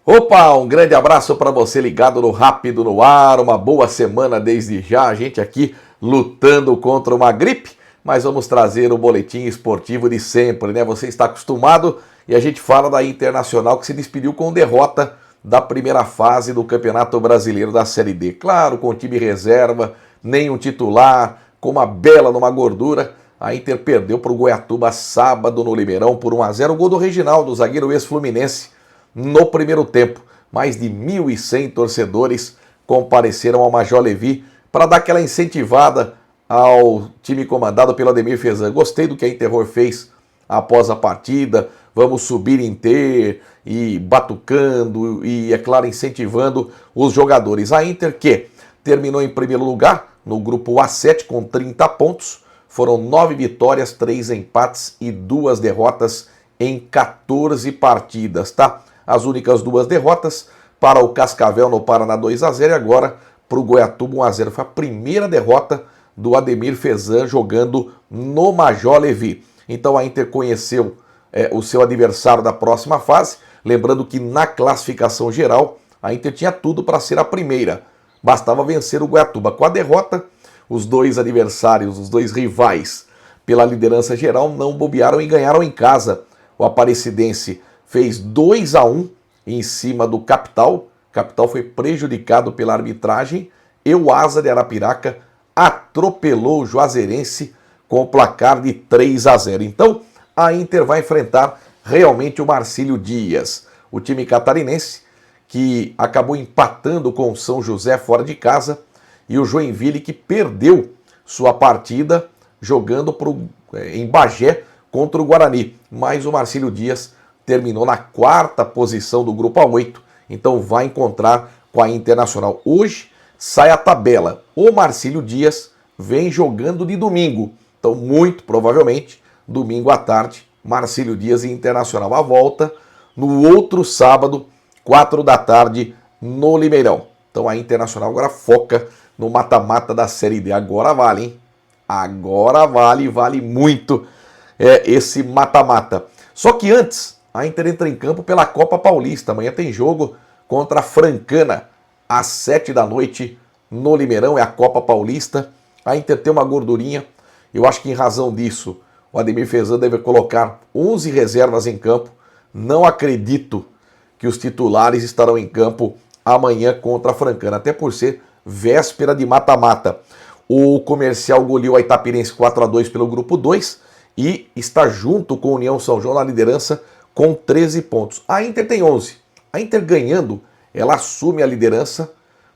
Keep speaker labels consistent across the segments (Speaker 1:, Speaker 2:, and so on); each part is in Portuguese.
Speaker 1: Opa, um grande abraço para você ligado no Rápido no Ar, uma boa semana desde já, a gente aqui lutando contra uma gripe, mas vamos trazer o boletim esportivo de sempre, né? Você está acostumado e a gente fala da Internacional que se despediu com derrota da primeira fase do Campeonato Brasileiro da Série D. Claro, com time reserva, nem um titular, com uma bela numa gordura. A Inter perdeu para o Goiatuba sábado no Limeirão por 1-0, o gol do Reginaldo, zagueiro ex-fluminense. No primeiro tempo, mais de 1.100 torcedores compareceram ao Major Levi para dar aquela incentivada ao time comandado pelo Ademir Fezan. Gostei do que a Interror fez após a partida, vamos subir inteiro e batucando e, é claro, incentivando os jogadores. A Inter que terminou em primeiro lugar no grupo A7 com 30 pontos, foram 9 vitórias, 3 empates e 2 derrotas em 14 partidas, tá? As únicas 2 derrotas para o Cascavel no Paraná 2-0 e agora para o Goiatuba 1-0. Foi a primeira derrota do Ademir Fezan jogando no Major Levi. Então a Inter conheceu o seu adversário da próxima fase. Lembrando que na classificação geral a Inter tinha tudo para ser a primeira. Bastava vencer o Goiatuba. Com a derrota, os dois adversários, os dois rivais pela liderança geral não bobearam e ganharam em casa. O Aparecidense fez 2-1 em cima do Capital. Capital foi prejudicado pela arbitragem e o Asa de Arapiraca atropelou o Juazeirense com o placar de 3-0. Então a Inter vai enfrentar realmente o Marcílio Dias, o time catarinense que acabou empatando com o São José fora de casa e o Joinville que perdeu sua partida jogando em Bagé contra o Guarani. Mas o Marcílio Dias terminou na 4ª posição do grupo A8, então vai encontrar com a Internacional. Hoje sai a tabela. O Marcílio Dias vem jogando de domingo, então muito provavelmente domingo à tarde, Marcílio Dias e Internacional. A volta no outro sábado, 4 da tarde, no Limeirão. Então a Internacional agora foca no mata-mata da Série D. Agora vale, hein? Agora vale muito esse mata-mata. Só que antes, a Inter entra em campo pela Copa Paulista. Amanhã tem jogo contra a Francana, às 7 da noite, no Limeirão. É a Copa Paulista. A Inter tem uma gordurinha. Eu acho que em razão disso, o Ademir Fezan deve colocar 11 reservas em campo. Não acredito que os titulares estarão em campo amanhã contra a Francana, até por ser véspera de mata-mata. O Comercial goleou a Itapirense 4-2 pelo grupo 2 e está junto com o União São João na liderança com 13 pontos. A Inter tem 11. A Inter ganhando, ela assume a liderança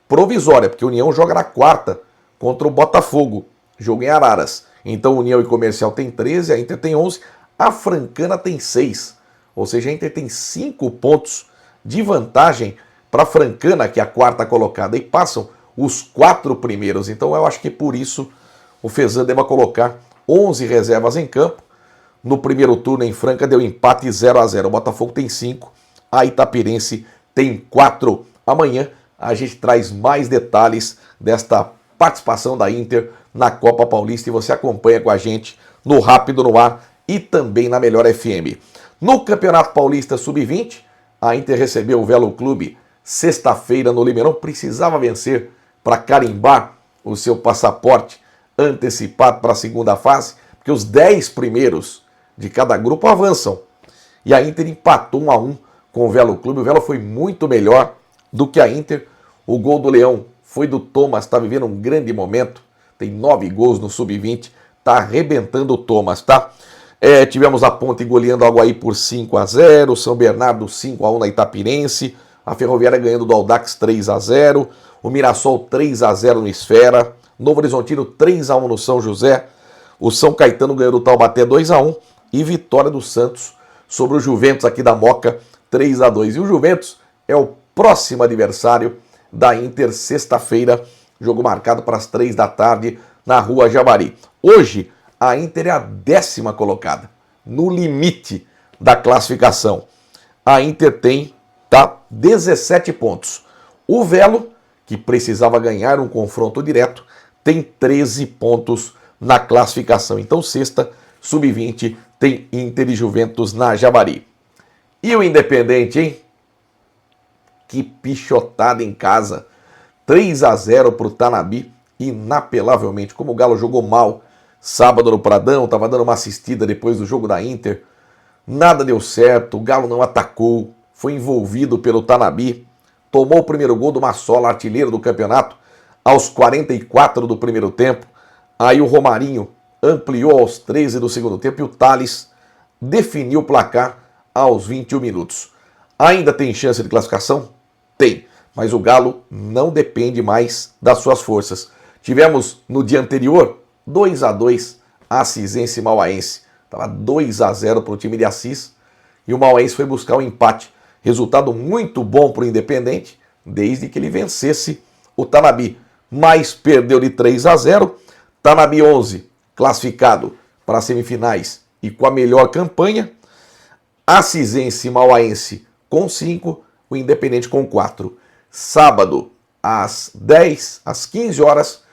Speaker 1: provisória, porque a União joga na 4ª contra o Botafogo, jogo em Araras. Então União e Comercial tem 13, a Inter tem 11, a Francana tem 6. Ou seja, a Inter tem 5 pontos de vantagem para a Francana, que é a 4ª colocada, e passam os 4 primeiros. Então eu acho que por isso o Fezan deva colocar 11 reservas em campo. No primeiro turno em Franca deu empate 0-0. O Botafogo tem 5, a Itapirense tem 4. Amanhã a gente traz mais detalhes desta participação da Inter na Copa Paulista e você acompanha com a gente no Rápido no Ar e também na Melhor FM. No Campeonato Paulista Sub-20, a Inter recebeu o Velo Clube sexta-feira no Limeirão. Precisava vencer para carimbar o seu passaporte antecipado para a segunda fase, porque os 10 primeiros de cada grupo avançam. E a Inter empatou 1-1 com o Velo Clube. O Velo foi muito melhor do que a Inter. O gol do Leão foi do Thomas, está vivendo um grande momento. Tem 9 gols no Sub-20, está arrebentando o Thomas, tá? Tivemos a Ponte goleando o Aguaí por 5-0, o São Bernardo 5-1 na Itapirense, a Ferroviária ganhando do Audax 3-0, o Mirassol 3-0 no Esfera, Novo Horizontino 3-1 no São José, o São Caetano ganhou do Taubaté 2-1 e vitória do Santos sobre o Juventus aqui da Moca 3-2. E o Juventus é o próximo adversário da Inter sexta-feira, jogo marcado para as 3 da tarde na Rua Javari. Hoje a Inter é a 10ª colocada, no limite da classificação. A Inter tem 17 pontos. O Velo, que precisava ganhar um confronto direto, tem 13 pontos na classificação. Então, sexta, Sub-20, tem Inter e Juventus na Javari. E o Independente, hein? Que pichotada em casa. 3-0 para o Tanabe, inapelavelmente. Como o Galo jogou mal sábado no Pradão, estava dando uma assistida depois do jogo da Inter. Nada deu certo, o Galo não atacou, foi envolvido pelo Tanabe. Tomou o primeiro gol do Massola, artilheiro do campeonato, aos 44 do primeiro tempo. Aí o Romarinho ampliou aos 13 do segundo tempo e o Tales definiu o placar aos 21 minutos. Ainda tem chance de classificação? Tem, mas o Galo não depende mais das suas forças. Tivemos no dia anterior 2-2 Assisense e Mauaense. Estava 2-0 para o time de Assis e o Mauaense foi buscar o empate. Resultado muito bom para o Independente, desde que ele vencesse o Tanabe. Mas perdeu de 3-0. Tanabe 11, classificado para as semifinais e com a melhor campanha. Assisense e Mauaense com 5, o Independente com 4. Sábado, às 15 horas,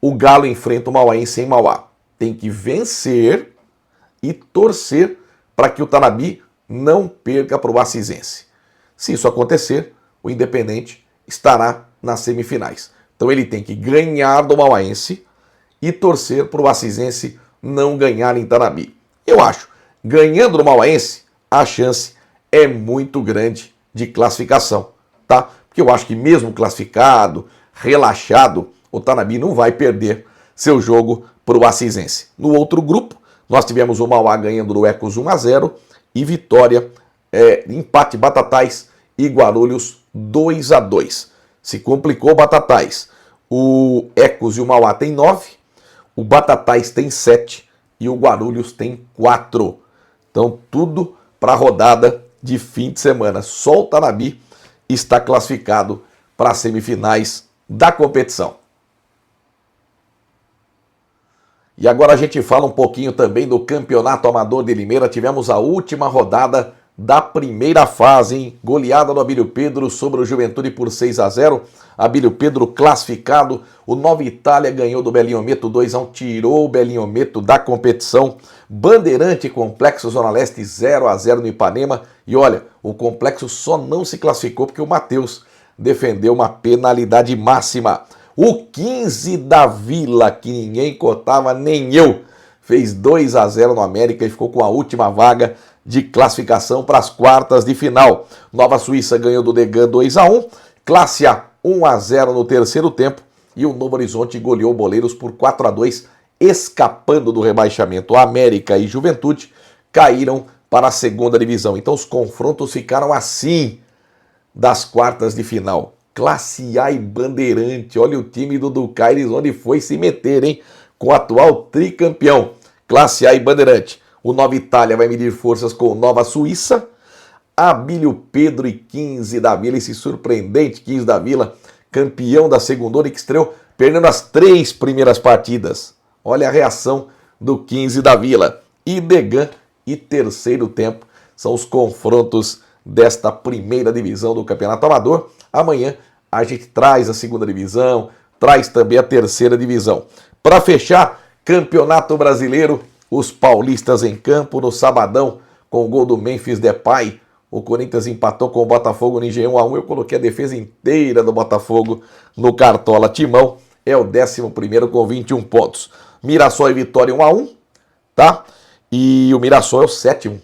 Speaker 1: o Galo enfrenta o Mauaense em Mauá. Tem que vencer e torcer para que o Tanabe não perca para o Assisense. Se isso acontecer, o Independente estará nas semifinais. Então ele tem que ganhar do Mauaense e torcer para o Assisense não ganhar em Tanabe. Eu acho, ganhando do Mauaense, a chance é muito grande de classificação, tá? Porque eu acho que mesmo classificado, relaxado, o Tanabe não vai perder seu jogo para o Assisense. No outro grupo, nós tivemos o Mauá ganhando do Ecos 1-0 e vitória, empate Batatais e Guarulhos 2-2. Se complicou o Batatais. O Ecos e o Mauá tem 9, o Batatais tem 7 e o Guarulhos tem 4. Então tudo para a rodada de fim de semana. Só o Tanabe está classificado para as semifinais da competição. E agora a gente fala um pouquinho também do Campeonato Amador de Limeira. Tivemos a última rodada da primeira fase, hein? Goleada do Abílio Pedro sobre o Juventude por 6-0. Abílio Pedro classificado. O Nova Itália ganhou do Belinhometo 2-1, tirou o Belinhometo da competição. Bandeirante Complexo Zona Leste 0-0 no Ipanema. E olha, o Complexo só não se classificou porque o Matheus defendeu uma penalidade máxima. O 15 da Vila, que ninguém contava, nem eu, fez 2-0 no América e ficou com a última vaga de classificação para as quartas de final. Nova Suíça ganhou do Degan 2-1, Classe A 1-0 no terceiro tempo e o Novo Horizonte goleou o Boleiros por 4-2, escapando do rebaixamento. América e Juventude caíram para a segunda divisão. Então os confrontos ficaram assim das quartas de final. Classe A e Bandeirante, olha o time do Ducaires onde foi se meter, hein? Com o atual tricampeão. Classe A e Bandeirante. O Nova Itália vai medir forças com o Nova Suíça. Abílio Pedro e 15 da Vila, esse surpreendente 15 da Vila, campeão da segundona que estreou perdendo as 3 primeiras partidas. Olha a reação do 15 da Vila. E Degan e terceiro tempo são os confrontos desta primeira divisão do Campeonato Amador. Amanhã a gente traz a segunda divisão, traz também a terceira divisão. Para fechar, Campeonato Brasileiro, os paulistas em campo no sabadão, com o gol do Memphis Depay. O Corinthians empatou com o Botafogo no Engenhão 1-1. Eu coloquei a defesa inteira do Botafogo no Cartola. Timão é o 11º com 21 pontos. Mirassol e Vitória 1-1, tá? E o Mirassol é o 7º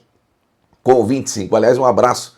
Speaker 1: com 25. Aliás, um abraço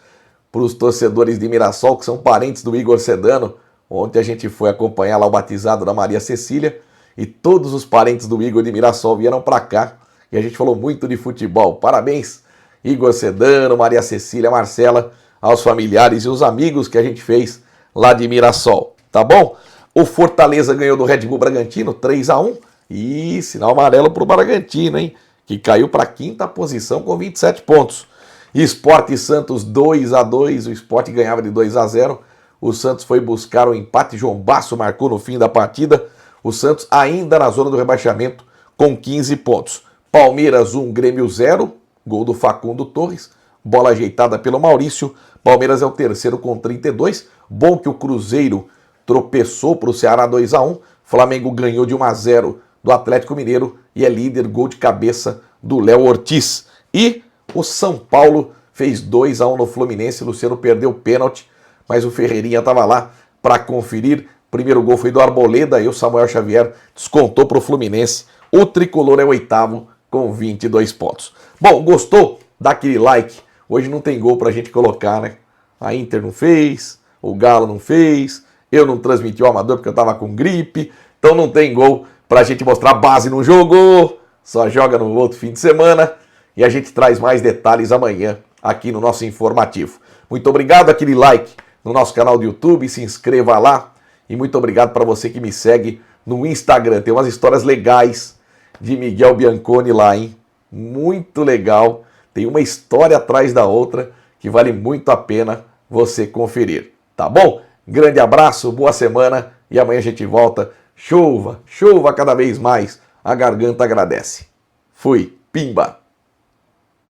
Speaker 1: para os torcedores de Mirassol, que são parentes do Igor Sedano. Ontem a gente foi acompanhar lá o batizado da Maria Cecília e todos os parentes do Igor de Mirassol vieram para cá e a gente falou muito de futebol. Parabéns, Igor Sedano, Maria Cecília, Marcela, aos familiares e os amigos que a gente fez lá de Mirassol, tá bom? O Fortaleza ganhou do Red Bull Bragantino 3-1 e sinal amarelo para o Bragantino, hein? Que caiu para a 5ª posição com 27 pontos. Sport e Santos 2-2, o Sport ganhava de 2-0, o Santos foi buscar o empate, João Basso marcou no fim da partida, o Santos ainda na zona do rebaixamento com 15 pontos. Palmeiras 1, Grêmio 0, gol do Facundo Torres, bola ajeitada pelo Maurício, Palmeiras é o terceiro com 32, bom que o Cruzeiro tropeçou para o Ceará 2-1, Flamengo ganhou de 1-0 do Atlético Mineiro e é líder, gol de cabeça do Léo Ortiz. E o São Paulo fez 2-1 no Fluminense, Luciano perdeu o pênalti mas o Ferreirinha estava lá para conferir. Primeiro gol foi do Arboleda e o Samuel Xavier descontou para o Fluminense. O tricolor é o oitavo com 22 pontos. Bom, gostou? Dá aquele like. Hoje não tem gol para a gente colocar, né? A Inter não fez, o Galo não fez, eu não transmiti o Amador porque eu estava com gripe, então não tem gol para a gente mostrar. A base não jogou, só joga no outro fim de semana e a gente traz mais detalhes amanhã aqui no nosso informativo. Muito obrigado, aquele like no nosso canal do YouTube, se inscreva lá e muito obrigado para você que me segue no Instagram. Tem umas histórias legais de Miguel Bianconi lá, hein? Muito legal, tem uma história atrás da outra que vale muito a pena você conferir, tá bom? Grande abraço, boa semana e amanhã a gente volta. Chuva, chuva cada vez mais, a garganta agradece. Fui, pimba!